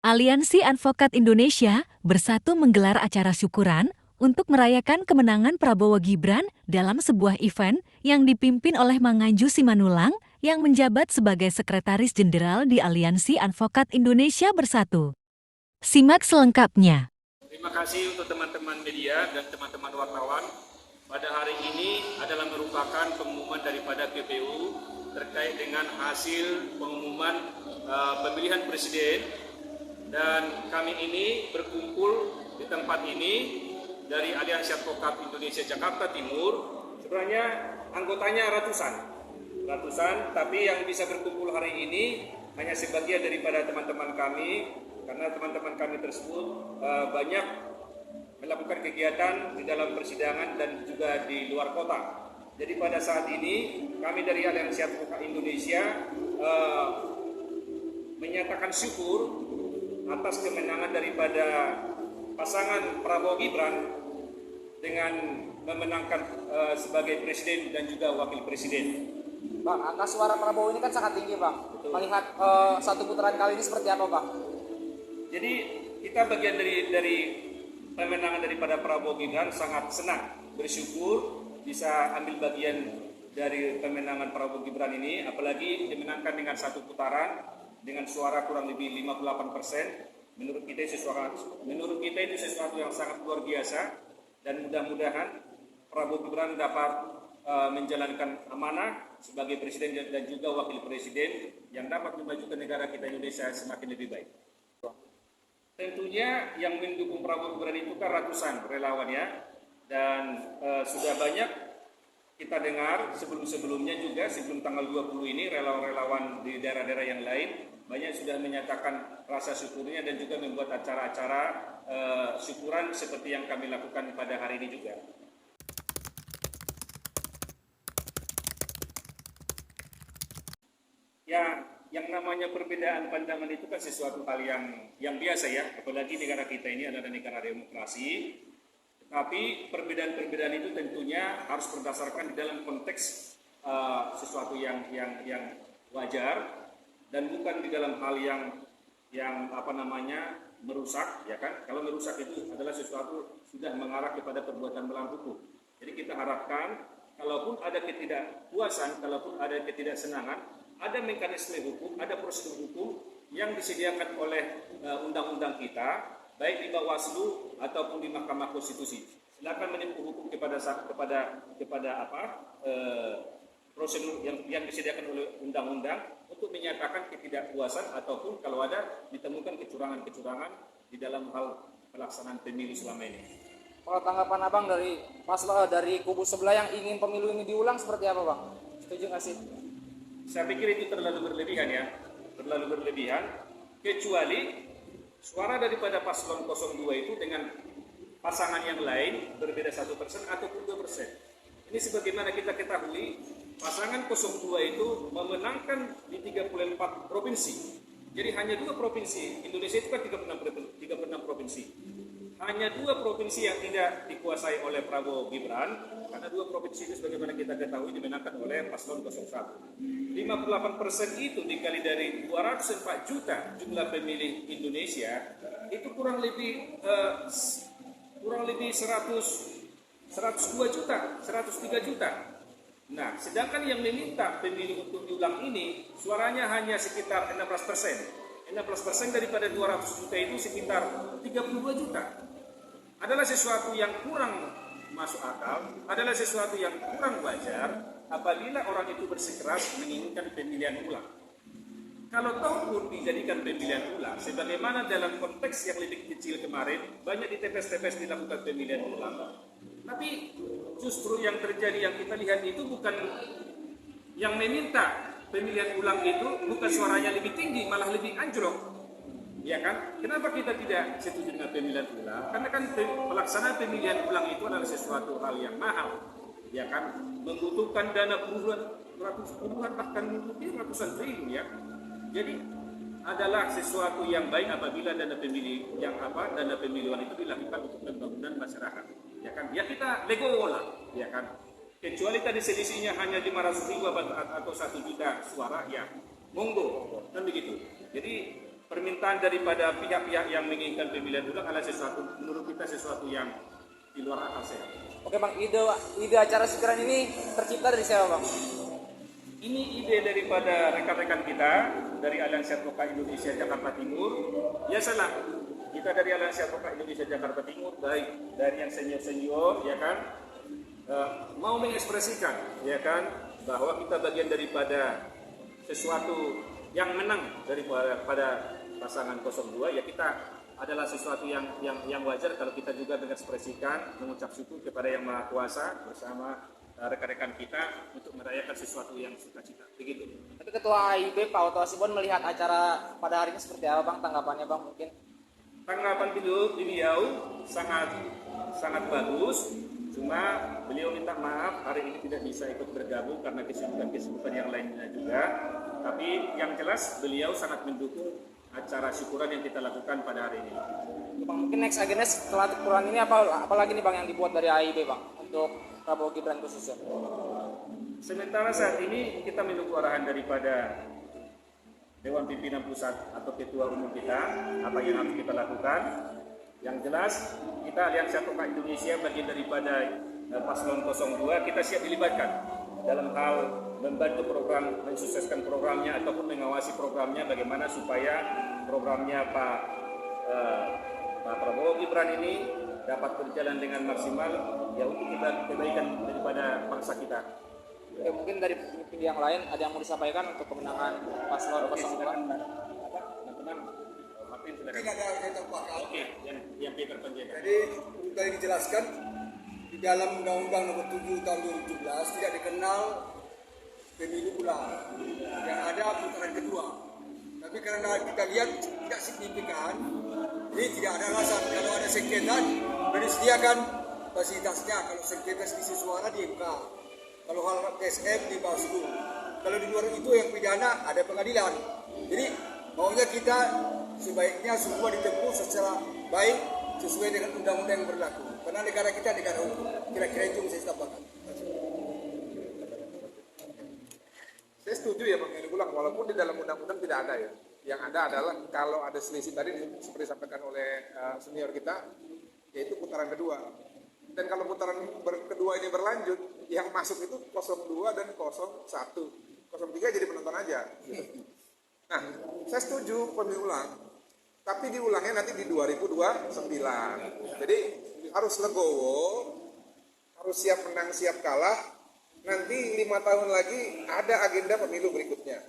Aliansi Advokat Indonesia bersatu menggelar acara syukuran untuk merayakan kemenangan Prabowo Gibran dalam sebuah event yang dipimpin oleh Manganju Simanulang yang menjabat sebagai Sekretaris Jenderal di Aliansi Advokat Indonesia Bersatu. Simak selengkapnya. Terima kasih untuk teman-teman media dan teman-teman wartawan. Pada hari ini adalah merupakan pengumuman daripada KPU terkait dengan hasil pengumuman pemilihan presiden. Dan kami ini berkumpul di tempat ini dari Aliansi Advokat Indonesia Jakarta Timur. Sebenarnya anggotanya ratusan, tapi yang bisa berkumpul hari ini hanya sebagian daripada teman-teman kami, karena teman-teman kami tersebut banyak melakukan kegiatan di dalam persidangan dan juga di luar kota. Jadi pada saat ini kami dari Aliansi Advokat Indonesia menyatakan syukur atas kemenangan daripada pasangan Prabowo Gibran dengan memenangkan sebagai presiden dan juga wakil presiden. Bang, angka suara Prabowo ini kan sangat tinggi, Bang. Betul. Melihat satu putaran kali ini seperti apa, Bang? Jadi kita bagian dari pemenangan daripada Prabowo Gibran sangat senang, bersyukur bisa ambil bagian dari pemenangan Prabowo Gibran ini, apalagi dimenangkan dengan satu putaran dengan suara kurang lebih 58%. Menurut kita itu sesuatu yang sangat luar biasa, dan mudah-mudahan Prabowo Gibran dapat menjalankan amanah sebagai presiden dan juga wakil presiden yang dapat memajukan negara kita Indonesia semakin lebih baik. Tentunya yang mendukung Prabowo Gibran itu kan ratusan relawan ya, dan sudah banyak kita dengar sebelum-sebelumnya juga, sebelum tanggal 20 ini relawan-relawan di daerah-daerah yang lain banyak sudah menyatakan rasa syukurnya dan juga membuat acara-acara syukuran seperti yang kami lakukan pada hari ini juga. Ya, yang namanya perbedaan pandangan itu kan sesuatu hal yang biasa ya, apalagi negara kita ini adalah negara demokrasi. Tapi perbedaan-perbedaan itu tentunya harus berdasarkan di dalam konteks sesuatu yang wajar, dan bukan di dalam hal yang merusak, ya kan? Kalau merusak itu adalah sesuatu sudah mengarah kepada perbuatan melawan hukum. Jadi kita harapkan kalaupun ada ketidakpuasan, kalaupun ada ketidaksenangan, ada mekanisme hukum, ada prosedur hukum yang disediakan oleh undang-undang kita, baik di Bawaslu ataupun di Mahkamah Konstitusi. Silakan menempuh hukum kepada prosedur yang disediakan oleh undang-undang untuk menyatakan ketidakpuasan ataupun kalau ada ditemukan kecurangan-kecurangan di dalam hal pelaksanaan pemilu selama ini. Kalau tanggapan Abang dari kubu sebelah yang ingin pemilu ini diulang seperti apa, Bang? Setuju nggak sih? Saya pikir itu terlalu berlebihan ya, kecuali suara daripada paslon 02 itu dengan pasangan yang lain berbeda 1% ataupun 2%. Ini sebagaimana kita ketahui, pasangan 02 itu memenangkan di 34 provinsi. Jadi hanya 2 provinsi, Indonesia itu kan 36 provinsi. Hanya 2 provinsi yang tidak dikuasai oleh Prabowo Gibran, karena 2 provinsi itu sebagaimana kita ketahui dimenangkan oleh paslon 01. 58% itu dikali dari 204 juta jumlah pemilih Indonesia, itu kurang lebih 102 juta, 103 juta. Nah, sedangkan yang meminta pemilih untuk diulang ini suaranya hanya sekitar 16%. 16% daripada 200 juta itu sekitar 32 juta. Adalah sesuatu yang kurang masuk akal, adalah sesuatu yang kurang wajar apabila orang itu bersikeras menginginkan pemilihan ulang. Kalau tahu pun dijadikan pemilihan ulang, sebagaimana dalam konteks yang lebih kecil kemarin, banyak di TPS-TPS dilakukan pemilihan ulang. Tapi justru yang terjadi yang kita lihat itu bukan yang meminta pemilihan ulang itu, bukan suaranya lebih tinggi, malah lebih anjlok. Ya kan? Kenapa kita tidak setuju dengan pemilihan ulang? Karena kan pelaksanaan pemilihan ulang itu adalah sesuatu hal yang mahal. Ya kan? Membutuhkan dana puluhan bahkan mungkin ratusan triliun ya. Jadi adalah sesuatu yang baik apabila dana pemilihan itu dilakukan untuk pembangunan masyarakat. Ya kan? Ya kita legowo lah, ya kan? Kecuali tadi selisihnya hanya 500.000 atau 1 juta suara, ya monggo, kan begitu. Jadi permintaan daripada pihak-pihak yang menginginkan pemilihan ulang adalah sesuatu, menurut kita sesuatu yang di luar akal sehat. Oke bang, ide acara syukuran ini tercipta dari siapa bang? Ini ide daripada rekan-rekan kita dari Aliansi Advokat Indonesia Jakarta Timur. Ya salah, kita dari Aliansi Advokat Indonesia Jakarta Timur, baik dari yang senior-senior, ya kan, mau mengekspresikan, ya kan, bahwa kita bagian daripada sesuatu yang menang daripada pasangan 02, ya kita adalah sesuatu yang wajar kalau kita juga mengekspresikan, mengucap syukur kepada Yang Maha Kuasa bersama rekan-rekan kita untuk merayakan sesuatu yang sukacita. Begitu. Tapi Ketua AIB Pak Oto Hasibuan melihat acara pada hari ini seperti apa bang? Tanggapannya bang mungkin? Tanggapan beliau sangat bagus. Cuma beliau minta maaf hari ini tidak bisa ikut bergabung karena kesibukan yang lainnya juga. Tapi yang jelas beliau sangat mendukung acara syukuran yang kita lakukan pada hari ini. Bang, mungkin next agenda setelah syukuran ini apalagi nih bang yang dibuat dari AIB bang untuk Prabowo Gibran khususnya? Sementara saat ini kita menunggu arahan daripada Dewan Pimpinan Pusat atau Ketua Umum kita, apa yang harus kita lakukan. Yang jelas, kita Aliansi Advokat Indonesia bagian daripada Paslon 02, kita siap dilibatkan dalam hal membantu program, mensukseskan programnya ataupun mengawasi programnya bagaimana supaya programnya Pak Prabowo Gibran ini dapat berjalan dengan maksimal ya untuk kita kebaikan daripada bangsa kita. Oke, mungkin dari pemimpin yang lain ada yang mau disampaikan untuk kemenangan Paslon 02? Mungkin ada yang tambahkan. Oke, yang Peter Panjaitan. Jadi tadi dijelaskan di dalam Undang-Undang Nomor 7 Tahun 2017 tidak dikenal pemilu ulang. Yang ada putaran kedua. Tapi karena kita lihat tidak signifikan, ini tidak ada alasan. Kalau ada sengketa, sudah disediakan fasilitasnya. Kalau sengketa selisih suara di MK, kalau hal TSM di Bawaslu. Kalau di luar itu yang pidana ada pengadilan. Jadi maunya kita sebaiknya semua ditempuh secara baik sesuai dengan undang-undang yang berlaku. Karena negara kita negara hukum. Kira-kira itu yang saya tambahkan. Saya setuju ya pemilu ulang, walaupun di dalam undang-undang tidak ada ya. Yang ada adalah kalau ada selisih tadi seperti disampaikan oleh senior kita, yaitu putaran kedua. Dan kalau putaran kedua ini berlanjut, yang masuk itu 02 dan 01. 03 jadi penonton aja. Nah, saya setuju pemilu ulang, tapi diulangnya nanti di 2029. Jadi harus legowo, harus siap menang, siap kalah. Nanti 5 tahun lagi ada agenda pemilu berikutnya.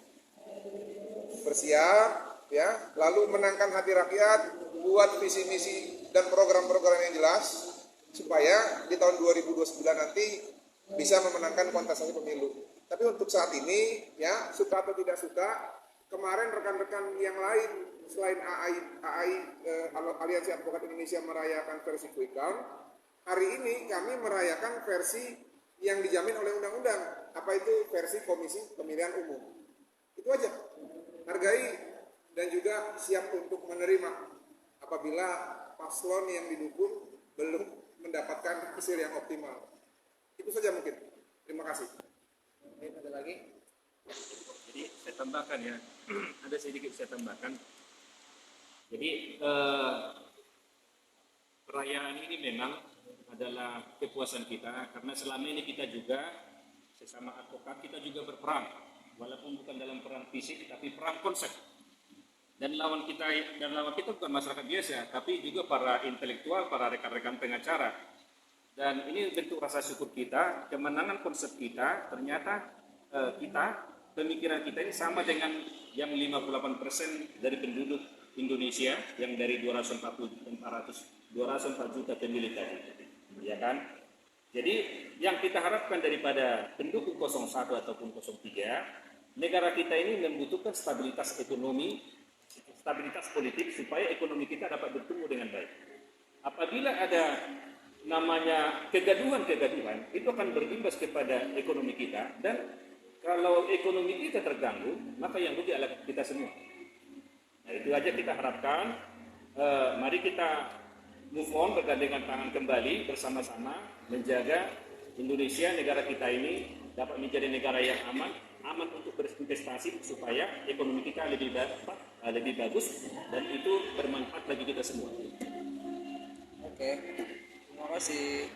Bersiap, ya, lalu menangkan hati rakyat, buat visi misi dan program-program yang jelas, supaya di tahun 2029 nanti bisa memenangkan kontestasi pemilu. Tapi untuk saat ini, ya, suka atau tidak suka, kemarin rekan-rekan yang lain selain Aliansi Advokat Indonesia merayakan versi quick count, hari ini kami merayakan versi yang dijamin oleh undang-undang. Apa itu? Versi Komisi Pemilihan Umum. Itu aja. Hargai dan juga siap untuk menerima apabila paslon yang didukung belum mendapatkan hasil yang optimal. Itu saja mungkin. Terima kasih. Ada lagi? Jadi saya tambahkan ya, ada sedikit saya tambahkan. Jadi perayaan ini memang adalah kepuasan kita karena selama ini kita juga sesama advokat kita juga berperang, walaupun bukan dalam perang fisik tapi perang konsep. Dan lawan kita bukan masyarakat biasa, tapi juga para intelektual, para rekan-rekan pengacara. Dan ini bentuk rasa syukur kita, kemenangan konsep kita, ternyata pemikiran kita ini sama dengan yang 58% dari penduduk Indonesia yang dari 204 juta pemilih tadi, ya kan? Jadi yang kita harapkan daripada pendukung 01 ataupun 03, negara kita ini membutuhkan stabilitas ekonomi, stabilitas politik supaya ekonomi kita dapat bertumbuh dengan baik. Apabila ada namanya kegaduhan, itu akan berimbas kepada ekonomi kita, dan kalau ekonomi kita terganggu, maka yang rugi adalah kita semua. Nah, itu aja kita harapkan. Mari kita move on, bergandengan tangan kembali bersama-sama menjaga Indonesia, negara kita ini dapat menjadi negara yang aman untuk investasi supaya ekonomi kita lebih bagus dan itu bermanfaat bagi kita semua. Oke, terima kasih.